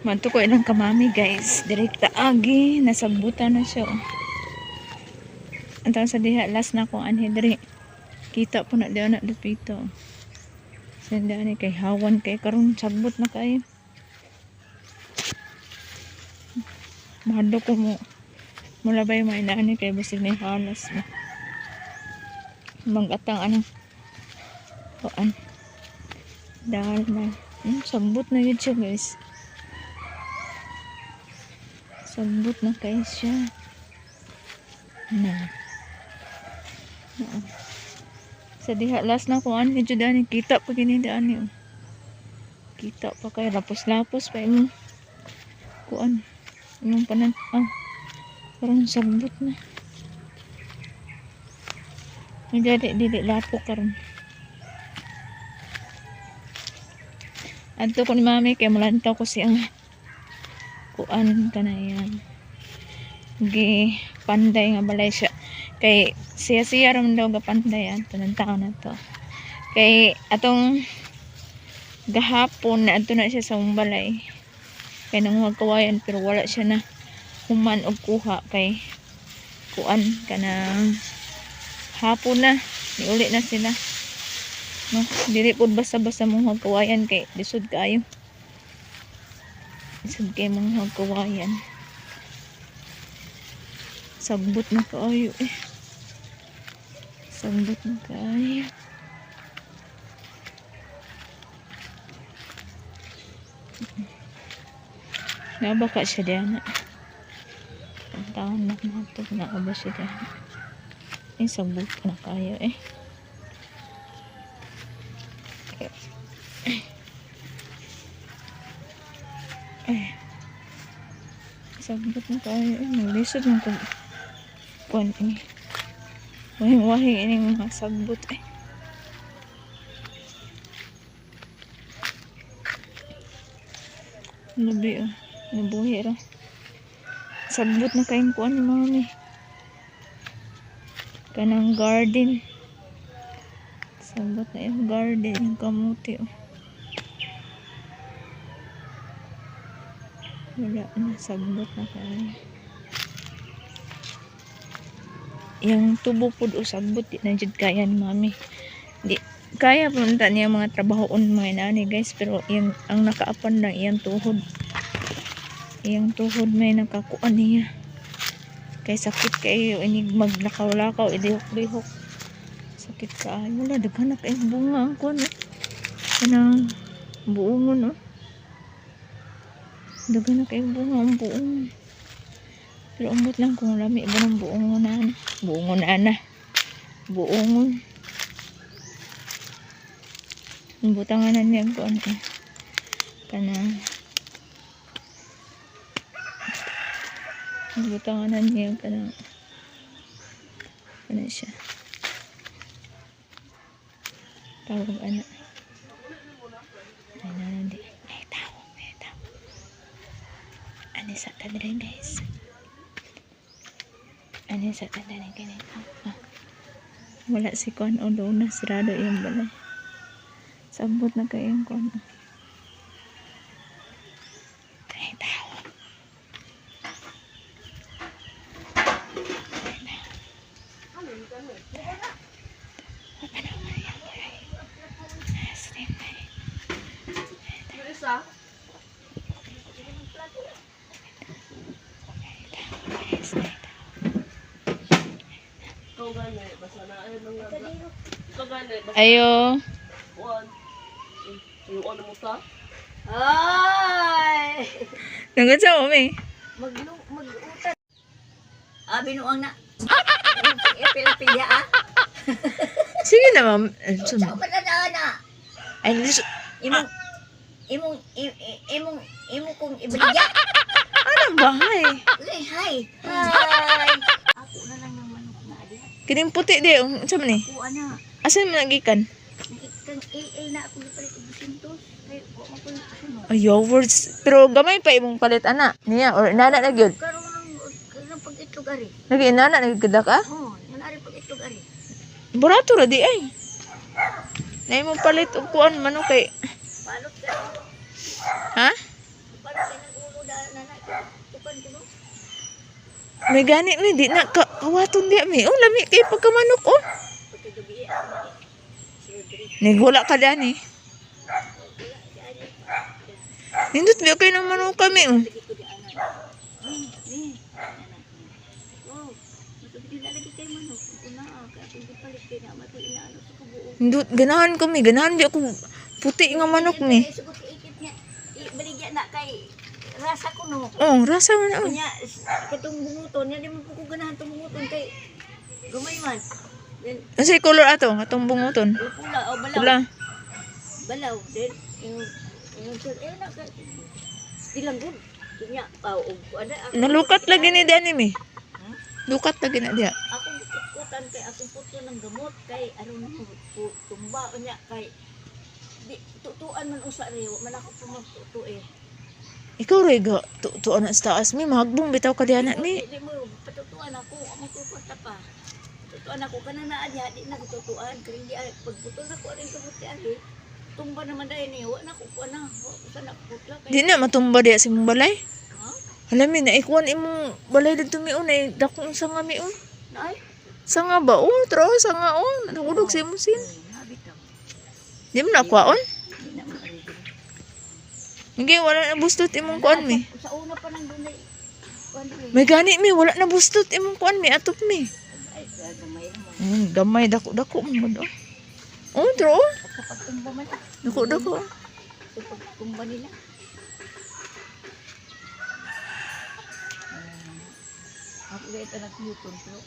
Manto ko ilang kamami guys. Direkta agi. Nasagbutan na siya. Antang sa diha. Last na akong anhidri. Kita po na diyan na dapito. Sanda ni kay hawan kay karon sagbot na kayo. Mahado ko mo. Mula ba yung mga inaani kay basig may halas mo. Mangatang anong kuan. Dahil na. Sagbot na yun siya guys. Sagbot na kayo siya. Na. Sa diha last na kuan medyo dani kita pa gini dani. Kita pa kay lapos-lapos pa imong kuan. Imong panan parang sagbot na. Medyo dili lapo karon. Adto ko ni mami kay mulantaw ko siyang kuan kanayan. Gi panday nga balay siya. Kay siya ram daw gapanday tanang taon na to. Kay atong gahapon na adto na siya sa balay. Kay nanguhag kawayan pero wala siya na human og kuha kay kuan kanang hapon na niuli na sila. No, dili pud basta-basta manguhag kawayan kay lisod kaayo. Lisod kay manguhag kawayan. Sagbot na kaayo eh. Sagbot na kaayo. Nabaka siya diyan. Ang taon na matog na ba siya diyan. Eh, sagbot na kaayo eh. Sagbot na kaayo eh. Naglisod mo kung kuan ini. Wahing-wahing ining mga sagbot eh. Labi oh. Nabuhi ra. Sagbot na kayong kuan ni mami. Kanang garden. Sagbot na yung garden. Yung kamuti oh. Wala na. Sagbot na kayo. Yung tubo po o sagbot. Di na dyan kaya ni mami. Di kaya punta niya mga trabahoon mga inani guys. Pero yung, ang nakaapan lang iyang tuhod. Iyang tuhod may nakakuan niya. Kay sakit kayo. Inig maglakaw-lakaw. Idihok-dihok. Sakit ka. Ay wala. Daghanak kayong bunga. Ang kuan eh. Kanang buongon oh. Daghanak kayong bunga. Ang buong. Pero umot lang kung lami ba ng buongon na. Buongon na. Buongon. Ang butanganan niya ko ano eh. Kanang ang butanganan niya kanang ano siya. Tawag ano. Ay nanandi. May tao. Ano sa tadrin guys. Ano sa tadrin ganito. Wala si Kuan o doon na sirado yung balay. Sabot na kayo yung Kuan. May tao. Ayo. Ay! Nanggat sa umi. Mag-utan. Binuang na. Pilapilya Sige na ma'am. Saan pa na? Ay, Imong kung ibaligya. ano bahay? Hi. Ako na lang ng manok na adi. Kining puti di. Saan man eh? Ako ana. Asan mo nagikan? Kang na ako palit og busintos. Kay wa man ko ano. Ayaw words. Pero gamay pa imong palit ana. Niya or nana na gyud. Karon ng pag-itlog ari. Lagi nana na gyud ka? Yan ari pag-itlog ari. Burato ra di ay. Na imong palit og kuan manok kay. Balot ka. Ha? Balot ka ng tutuan ko no. May gani mi di na kawaton di mi. Oh lami kay pagkamanok oh. Pagkagabi ako surgery. Nigwala ka dani. Nindot biya kayo ng manok kami oh. Lagi ko di anak. Ni. Wow. Matubig na lagi kay manok. Una kay akong gipalit kay na mato inaano sa kubuo. Nindot ganahan kami. Ganahan di ako puti nga manok mi. Sugot ikit niya. Baligya na kay rasa ko no. Oh rasa man oh. Kanya katong bunguton, yan di mo ko ganahan tong bunguton kay gamay man. Then Unsay color ato atong bunguton? pula o balaw. Pula. Balaw then yung sir na ka. Dilang gud. Kanya og ada ako. Nalukat lagi ni dani mi. Lukat lagi na diya. Ako kutan kay akong puto ng gamot kay aron mo tumba niya kay di tutuan man usa reyo man ako pumagtuto eh. Ikaw ray ga tuon na sa taas mi mahagbong bitaw ka diyan na mi. Di mo patutuan ako amo tutuan pa. Tutuan ako kana na diha di na tutuan kay di ay pagputol ako rin kabuti ari. Tumba naman dai ni wa na ko ana sa na putla kay. Di na matumba diya si mong balay. Ha? Alam mi na ikuan imong balay dito mi unay dakong sanga mi on. Nay. Sanga ba oh tro sanga on nahudog si imong sin. Nabitaw. Di mo na kwaon. Di na maari. Hindi wala na bustot imong kuan mi. Sa una pa nang dunay. Kuan rin. May gani mi wala na bustot imong kuan mi atop mi. Ay gamay naman. Gamay dako mo do. Oh tro. At sa pagtumba man. Dako. Sa pagtumba nila. Ako ito nag-yuton pero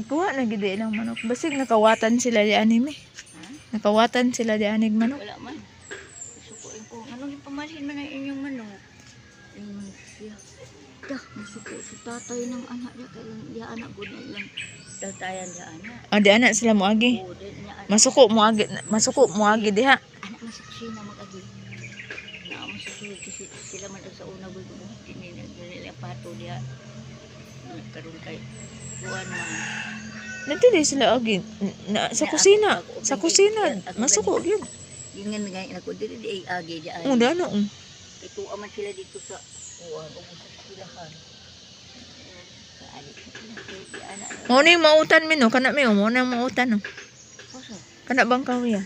Kuha na gid ilang manok. Basig nakawatan sila di anime. Nakawatan sila di anig manok. wala man. Susukuin ko. Anong ipamalhin man ang inyong manok? Yung manok siya. Dah, masuko sa tatay ng anak niya. Kailan niya anak ko na ilang tatayan niya anak. Di anak sila moagi. Oo, din niya anak. Masuko moagi diha. Anak masiksi na mag-agi. Naamasusunod kasi sila man sa una ko. Nila pato niya. Karoon kay buwan man. Dito di sila agi sa kusina. Sa kusina masuko gyud. Yung nga nga ako dito di ay agi di ay. Dano. Ito aman sila dito sa uwan o sa silahan. Mo ni mautan mi no kana mi mo na mautan no. Osa. Kana bang kawiya?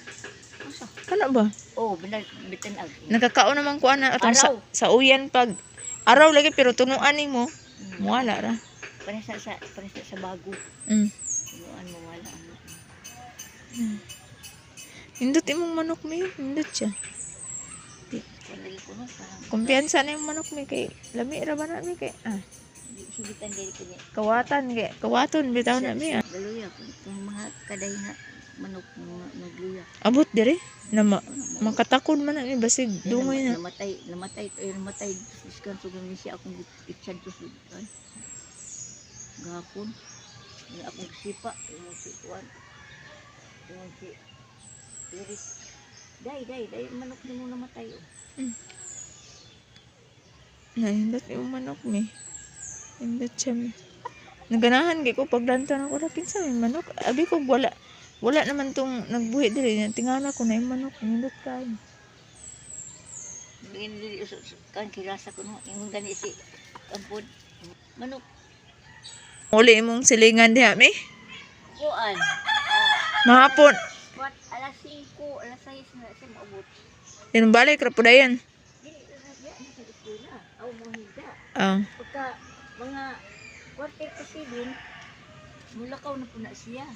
Osa. Kana ba? Oh, benar bitan agi. Nakakaon naman ko ana atong Araw. sa uyan pag araw lagi pero tunuan nimo. Wala ra. Panisa sa bago. Tunuan mo wala. Hindot imong manok mi, hindot siya. Lagi ko no parang Kumpiyansa na yung manok mi kay lami ra ba na mi kay sugitan diri ko niya. kawaton bitaw na mi. Galuya kung mga kaday na manok nagluya. Abot dire na makatakod man na mi basig dungay na. Namatay iskan sugang ni siya akong itsan to sugan. Gahapon. Ni akong sipa, yung si Juan. Yung si Iris. Day, manok na mo namatay. Hindot yung manok mi. Hindot siya mi. Naganahan kay ko paglanta na ko ra kinsa may manok. Abi ko wala naman tong nagbuhi dire tingala ko na yung manok hindot kay. Bigyan kan kirasa ko no, yung gani si ampun. Manok. Uli imong silingan diha mi. Kuan. Mahapon. What? Alas 5, alas 6 na siya maabot. Yan balik ra pudayan. Dili na siya sa eskwela. Aw mga higa. Pagka mga quarter to 7, mulakaw na po na siya.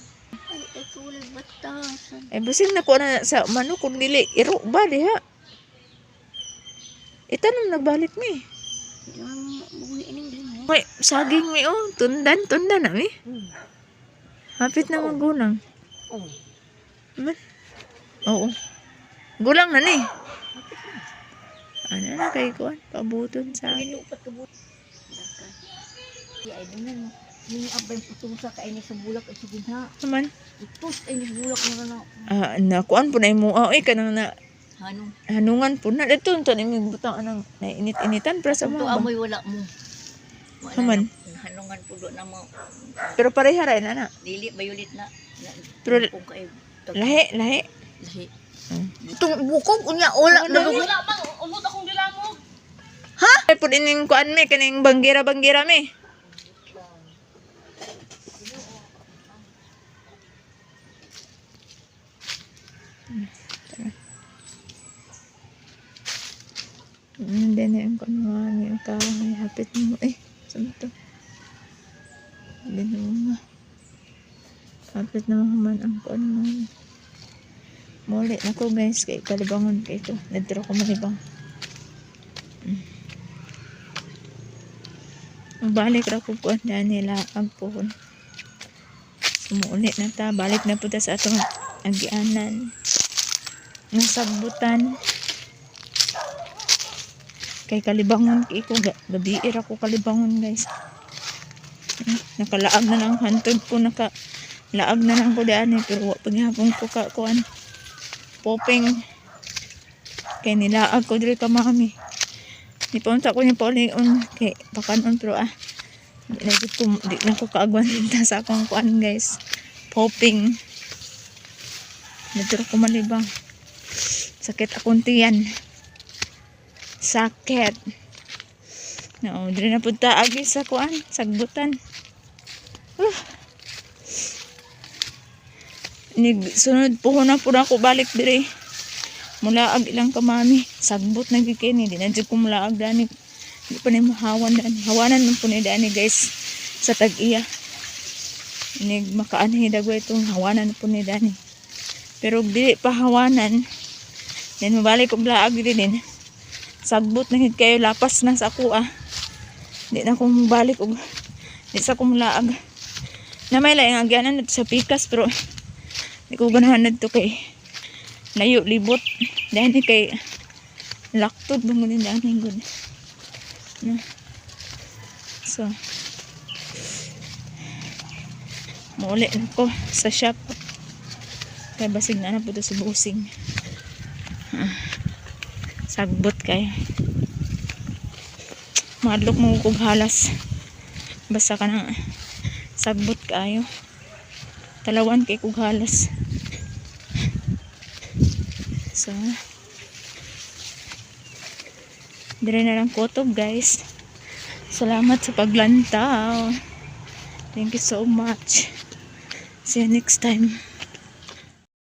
Ay tulad batasan. Ay basig na ko na sa manok kung dili iro ba diha. Itanong nagbalik mi. Yung buhi ining din. May saging mi oh, tundan na mi. Hapit na magunang. Oh. Man. Oo. Gulang na ni. Ano na kay kuan pabuton sa akin. Lupat ka buti. Ay dunan mo. Ni abay putusa ka ini sa bulak ay sige ha. Naman. Itus ay ni bulak na na. Na kuan po na imo. Ay kanang na Hanong. hanungan po na dito to ni butang anang nainit-initan para sa Ito mga. amoy wala mo. Naman. Hanungan po do na mo. Pero pareha ra na. Dili bayulit na. Pero kung kay lahi. lahi. Itong bukog unya wala Wala mang umot akong dilamog. Ha? po din yung kuan me, kaning banggira me. Then yung kuan mo, yung kahoy, hapit mo saan to? Then mo, hapit na man ang kuan mo. Muli na ko guys, kay kalibangon kay ito. Nadiro ko malibang. Balik ra ko kuan na nila agpuhon. Sumuli na ta, balik na po ta sa atong agianan. Nasagbutan. Kay kalibangon kay ko gabi ra ko kalibangon guys. Nakalaag na lang hantod ko laag na lang ko daan pero wa paghapon ko ka kuan. Poping kay nilaag ko diri ka mami. Nipunta ko ni Paulion kay pakanon pero di na ko kaagwanta sa akong kuan guys. Poping. Dito ko malibang. Sakit akong tiyan. Sakit. No, diri na punta agi sa kuan, sagbutan. Sunod puhon na po na ako balik dire. Mulaag ilang kamami. Sagbot na gikini. Di na dyan ko mulaag dani. Di pa ni mahawan dani. Hawanan mo po ni dani guys. Sa tag-iya. Inig makaanhi dagwa itong hawanan po ni dani. Pero dili pa hawanan. Then mabalik ko mulaag din. Sagbot na hid kayo. Lapas na sa ako Di na ko mabalik. Di sa ko mulaag. Na may laing agyanan sa pikas pero di ko ganahan na ito kay layo libot dahil kay laktod bangunin daan good no. So mauli na ko sa shop kay basig na po ito sa busing sagbot kay madlok mo kog halas basta ka na sagbot kayo talawan kay kog halas. So dire na lang kutob guys. Salamat sa paglantaw. Thank you so much. See you next time.